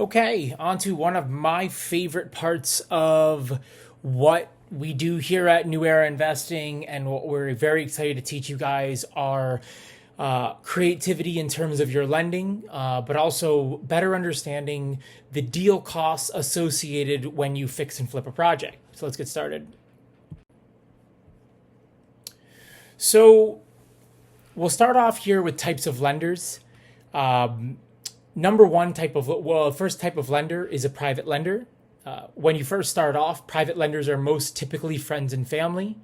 Okay, on to one of my favorite parts of what we do here at New Era Investing, and what we're very excited to teach you guys are creativity in terms of your lending, but also better understanding the deal costs associated when you fix and flip a project. So let's get started. So we'll start off here with types of lenders. Number one first type of lender is a private lender. When you first start off, private lenders are most typically friends and family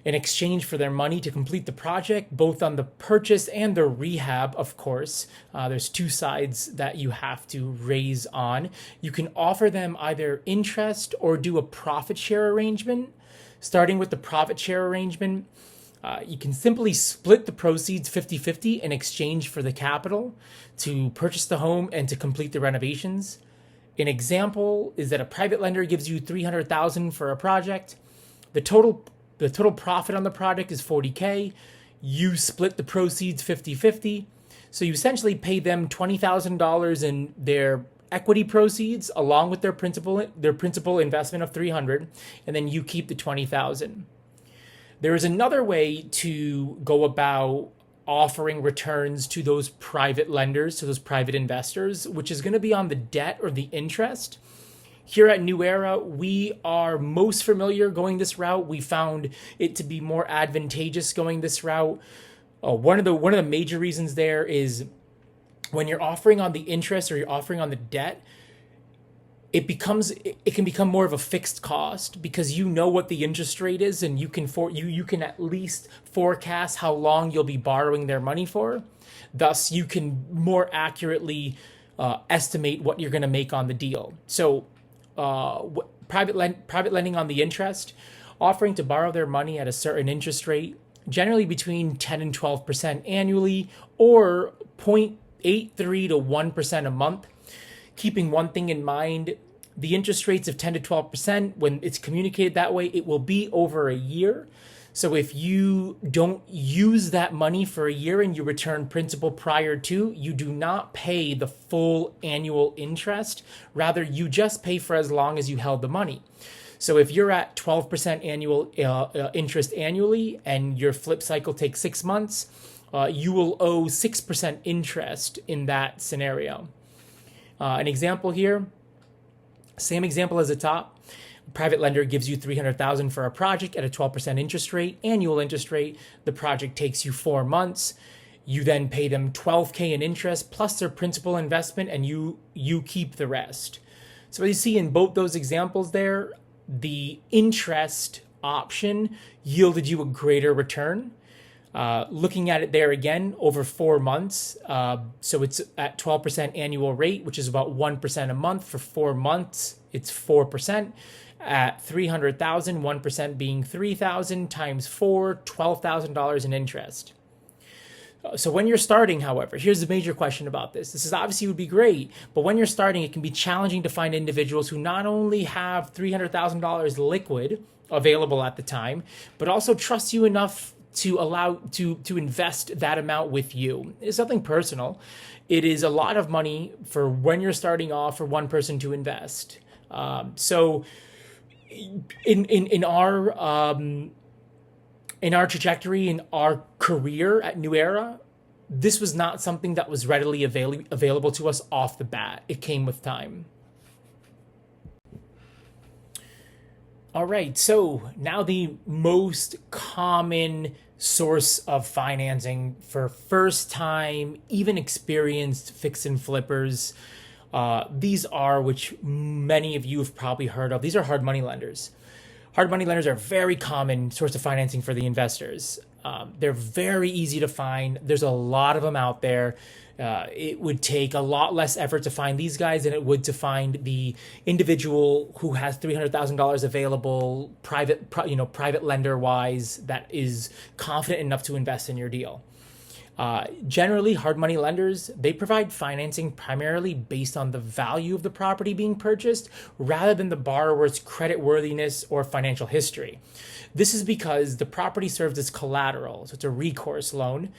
in exchange for their money to complete the project, both on the purchase and the rehab, of course. There's two sides that you have to raise on. You can offer them either interest or do a profit share arrangement. Starting with the profit share arrangement, you can simply split the proceeds 50-50 in exchange for the capital to purchase the home and to complete the renovations. An example is that a private lender gives you $300,000 for a project. The total profit on the project is $40K. You split the proceeds 50-50. So you essentially pay them $20,000 in their equity proceeds along with their principal investment of $300,000, and then you keep the $20,000. There is another way to go about offering returns to those private lenders, to those private investors, which is going to be on the debt or the interest. Here at New Era, we are most familiar going this route. We found it to be more advantageous going this route. One of the major reasons there is when you're offering on the interest or you're offering on the debt, it can become more of a fixed cost because you know what the interest rate is, and you can at least forecast how long you'll be borrowing their money for. Thus, you can more accurately estimate what you're going to make on the deal. So, private lending on the interest, offering to borrow their money at a certain interest rate, generally between 10 and 12% annually, or 0.83 to 1% a month. Keeping one thing in mind, the interest rates of 10 to 12%, when it's communicated that way, it will be over a year. So if you don't use that money for a year and you return principal prior to, you do not pay the full annual interest. Rather, you just pay for as long as you held the money. So if you're at 12% annual interest annually and your flip cycle takes 6 months, you will owe 6% interest in that scenario. An example here, same example as the top. A private lender gives you $300,000 for a project at a 12% interest rate, annual interest rate. The project takes you 4 months. You then pay them $12K in interest plus their principal investment, and you keep the rest. So as you see in both those examples there, the interest option yielded you a greater return. Looking at it there again over 4 months, so it's at 12% annual rate, which is about 1% a month. For 4 months, it's 4%. At $300,000, 1% being $3,000 times 4, $12,000 in interest. So when you're starting, however, here's the major question about this. This is obviously would be great, but when you're starting, it can be challenging to find individuals who not only have $300,000 liquid available at the time, but also trust you enough to allow to invest that amount with you. It's something personal. It is a lot of money for when you're starting off for one person to invest. So in our trajectory, in our career at New Era, this was not something that was readily available to us off the bat. It came with time. All right, so now the most common source of financing for first-time, even experienced fix and flippers. These are, which many of you have probably heard of, these are hard money lenders. Hard money lenders are a very common source of financing for the investors. They're very easy to find. There's a lot of them out there. It would take a lot less effort to find these guys than it would to find the individual who has $300,000 available, private lender wise, that is confident enough to invest in your deal. Generally, hard money lenders, they provide financing primarily based on the value of the property being purchased rather than the borrower's creditworthiness or financial history. This is because the property serves as collateral, so it's a recourse loan.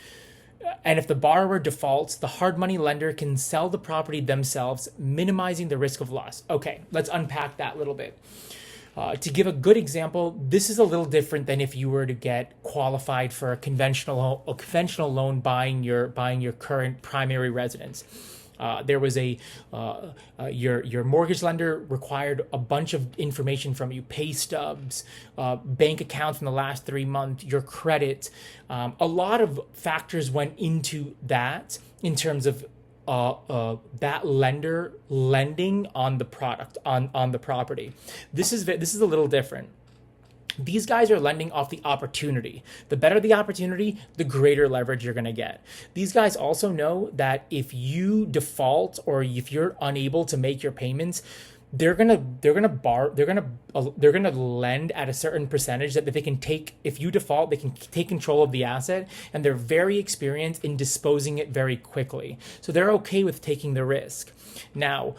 And if the borrower defaults, the hard money lender can sell the property themselves, minimizing the risk of loss. Okay, let's unpack that a little bit. To give a good example, this is a little different than if you were to get qualified for a conventional loan buying your current primary residence. There was your mortgage lender required a bunch of information from you: pay stubs, bank accounts in the last 3 months, your credit. A lot of factors went into that in terms of that lender lending on the product on the property. This is a little different. These guys are lending off the opportunity. The better the opportunity, the greater leverage you're going to get. These guys also know that if you default or if you're unable to make your payments, they're gonna lend at a certain percentage that they can take. If you default, they can take control of the asset, and they're very experienced in disposing it very quickly. So they're okay with taking the risk. Now,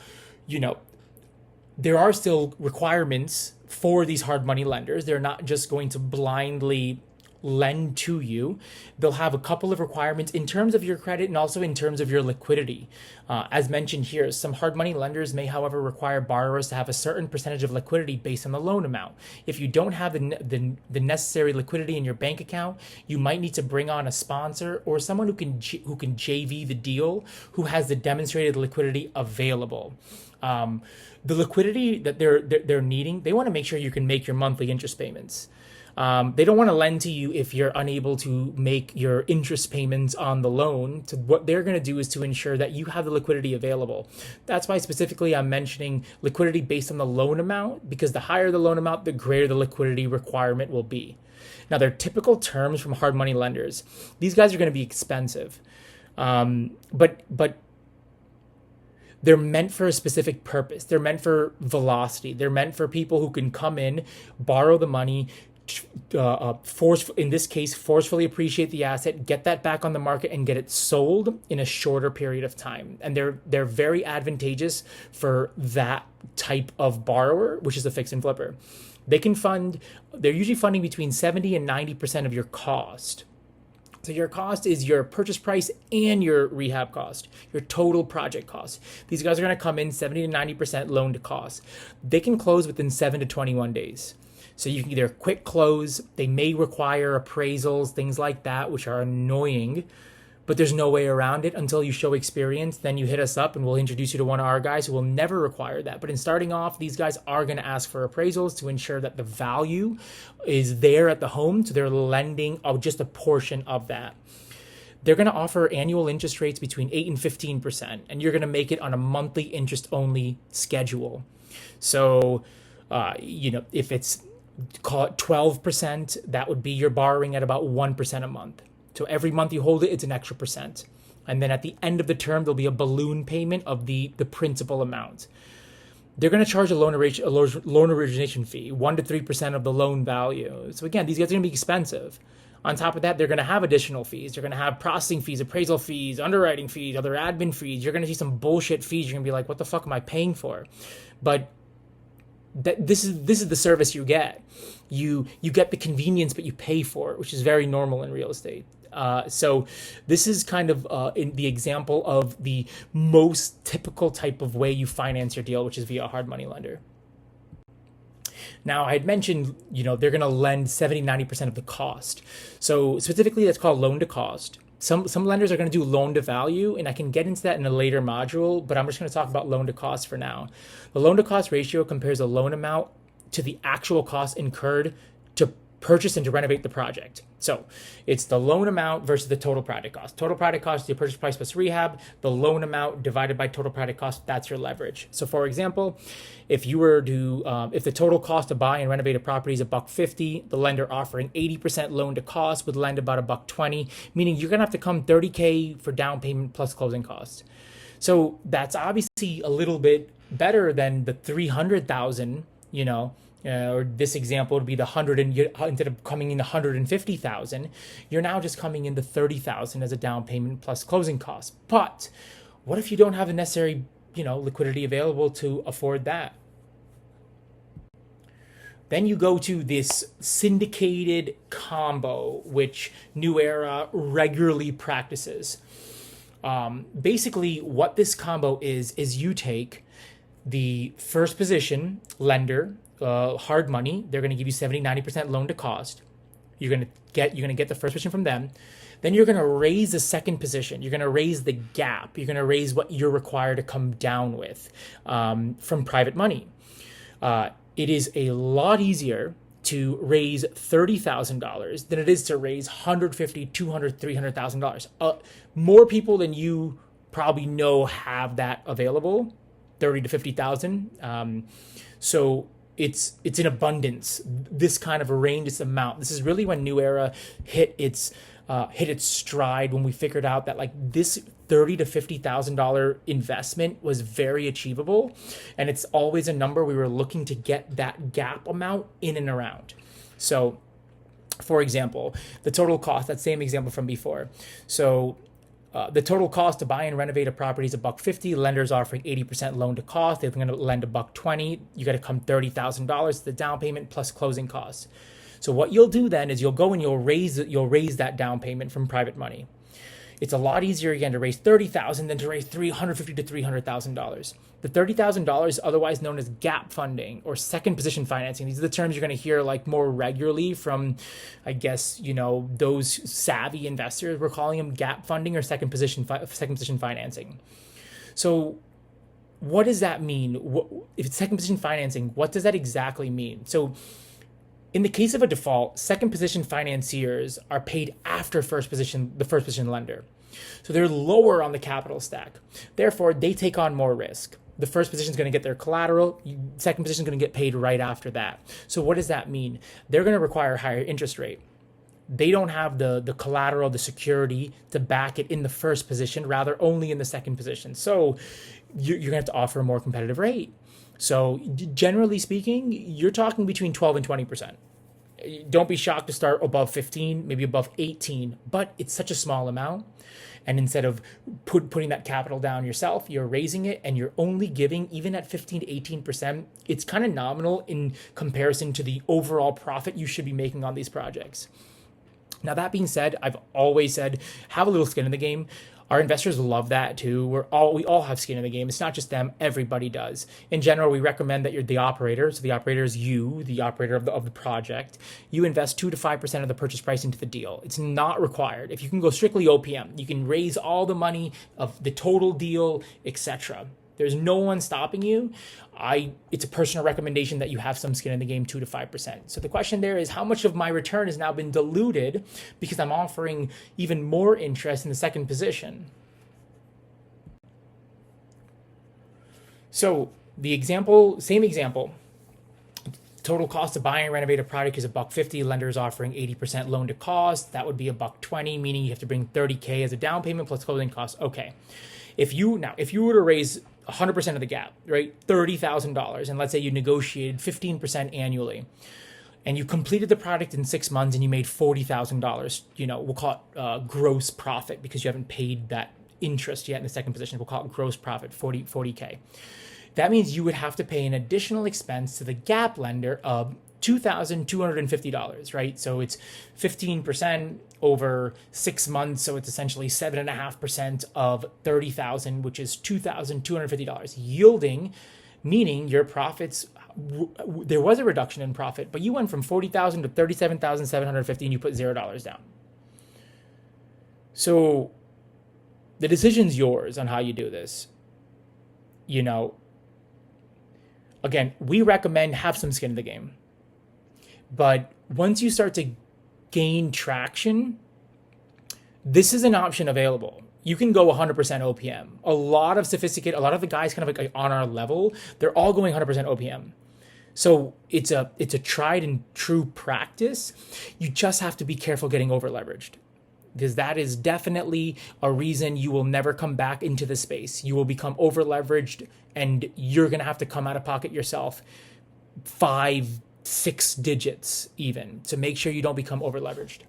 there are still requirements for these hard money lenders. They're not just going to blindly lend to you. They'll have a couple of requirements in terms of your credit and also in terms of your liquidity. As mentioned here, some hard money lenders may, however, require borrowers to have a certain percentage of liquidity based on the loan amount. If you don't have the necessary liquidity in your bank account, you might need to bring on a sponsor or someone who can JV the deal, who has the demonstrated liquidity available. The liquidity that they're needing, they want to make sure you can make your monthly interest payments. They don't want to lend to you if you're unable to make your interest payments on the loan. So what they're going to do is to ensure that you have the liquidity available. That's why specifically I'm mentioning liquidity based on the loan amount, because the higher the loan amount, the greater the liquidity requirement will be. Now, they're typical terms from hard money lenders. These guys are going to be expensive, but they're meant for a specific purpose. They're meant for velocity. They're meant for people who can come in, borrow the money, in this case, forcefully appreciate the asset, get that back on the market, and get it sold in a shorter period of time. And they're very advantageous for that type of borrower, which is a fix and flipper. They're usually funding between 70 and 90% of your cost. So your cost is your purchase price and your rehab cost, your total project cost. These guys are going to come in 70 to 90% loan to cost. They can close within 7 to 21 days. So you can either quick close, they may require appraisals, things like that, which are annoying, but there's no way around it until you show experience. Then you hit us up and we'll introduce you to one of our guys who will never require that. But in starting off, these guys are going to ask for appraisals to ensure that the value is there at the home. So they're lending just a portion of that. They're going to offer annual interest rates between 8 and 15%, and you're going to make it on a monthly interest only schedule. So, if it's, call it 12%, that would be your borrowing at about 1% a month. So every month you hold it, it's an extra percent. And then at the end of the term, there'll be a balloon payment of the principal amount. They're going to charge a loan origination fee, 1 to 3% of the loan value. So again, these guys are going to be expensive. On top of that, they're going to have additional fees. They're going to have processing fees, appraisal fees, underwriting fees, other admin fees. You're going to see some bullshit fees. You're going to be like, what the fuck am I paying for? But this is the service you get. You get the convenience, but you pay for it, which is very normal in real estate. So this is kind of in the example of the most typical type of way you finance your deal, which is via a hard money lender. Now, I had mentioned, they're going to lend 70, 90% of the cost. So specifically, that's called loan to cost. Some lenders are going to do loan to value, and I can get into that in a later module, but I'm just going to talk about loan to cost for now. The loan to cost ratio compares a loan amount to the actual cost incurred to purchase and to renovate the project. So it's the loan amount versus the total project cost. Total project cost is your purchase price plus rehab. The loan amount divided by total project cost, that's your leverage. So for example, if you were to, if the total cost to buy and renovate a property is $150, the lender offering 80% loan to cost would lend about $120, meaning you're gonna have to come $30K for down payment plus closing costs. So that's obviously a little bit better than the $300,000, or this example would be the 100, and instead of coming in 150,000, you're now just coming in the 30,000 as a down payment plus closing costs. But what if you don't have the necessary, liquidity available to afford that? Then you go to this syndicated combo, which New Era regularly practices. Basically, what this combo is you take the first position lender, hard money. They're going to give you 70-90% loan to cost. You're going to get the first position from them. Then you're going to raise the second position. You're going to raise the gap. You're going to raise what you're required to come down with from private money. It is a lot easier to raise $30,000 than it is to raise $150,000, $200,000, $300,000. More people than you probably know have that available, 30 to 50,000. So it's in abundance. This kind of a range, this amount. This is really when New Era hit its stride, when we figured out that like this $30,000 to $50,000 investment was very achievable, and it's always a number we were looking to get that gap amount in and around. So, for example, the total cost, that same example from before. So the total cost to buy and renovate a property is $150. Lenders offering 80% loan to cost. They're going to lend $120. You got to come $30,000 the down payment plus closing costs. So what you'll do then is you'll go and you'll raise that down payment from private money. It's a lot easier again to raise $30,000 than to raise $350,000 to $300,000. The $30,000, otherwise known as gap funding or second position financing. These are the terms you're going to hear like more regularly from, I guess, those savvy investors. We're calling them gap funding or second position financing. So what does that mean? If it's second position financing, what does that exactly mean? So in the case of a default, second position financiers are paid after the first position lender. So they're lower on the capital stack. Therefore, they take on more risk. The first position is going to get their collateral. Second position is going to get paid right after that. So what does that mean? They're going to require a higher interest rate. They don't have the collateral, the security to back it in the first position, rather only in the second position. So you're going to have to offer a more competitive rate. So generally speaking, you're talking between 12 and 20%. Don't be shocked to start above 15, maybe above 18, but it's such a small amount. And instead of putting that capital down yourself, you're raising it and you're only giving, even at 15 to 18%, it's kind of nominal in comparison to the overall profit you should be making on these projects. Now, that being said, I've always said, have a little skin in the game. Our investors love that too. We all have skin in the game. It's not just them. Everybody does. In general, we recommend that you're the operator. So the operator is you, the operator of the project. You invest 2 to 5% of the purchase price into the deal. It's not required. If you can go strictly OPM, you can raise all the money of the total deal, etc. There's no one stopping you. It's a personal recommendation that you have some skin in the game, 2 to 5%. So the question there is, how much of my return has now been diluted because I'm offering even more interest in the second position? So same example. Total cost to buy and renovate a product is $150. Lenders offering 80% loan to cost. That would be $120, meaning you have to bring $30K as a down payment plus closing costs. Okay. If you were to raise 100% of the gap, right, $30,000, and let's say you negotiated 15% annually, and you completed the product in 6 months and you made $40,000, we'll call it gross profit because you haven't paid that interest yet in the second position. We'll call it gross profit, 40K. That means you would have to pay an additional expense to the gap lender of $2,250, right? So it's 15% over 6 months. So it's essentially 7.5% of $30,000, which is $2,250 yielding, meaning your profits, there was a reduction in profit, but you went from $40,000 to $37,750 and you put $0 down. So the decision's yours on how you do this. Again, we recommend have some skin in the game. But once you start to gain traction, this is an option available. You can go 100% OPM. A lot of the guys kind of like on our level, they're all going 100% OPM. So it's a tried and true practice. You just have to be careful getting over leveraged, because that is definitely a reason you will never come back into the space. You will become over leveraged and you're going to have to come out of pocket yourself 5-6 digits even to make sure you don't become over leveraged.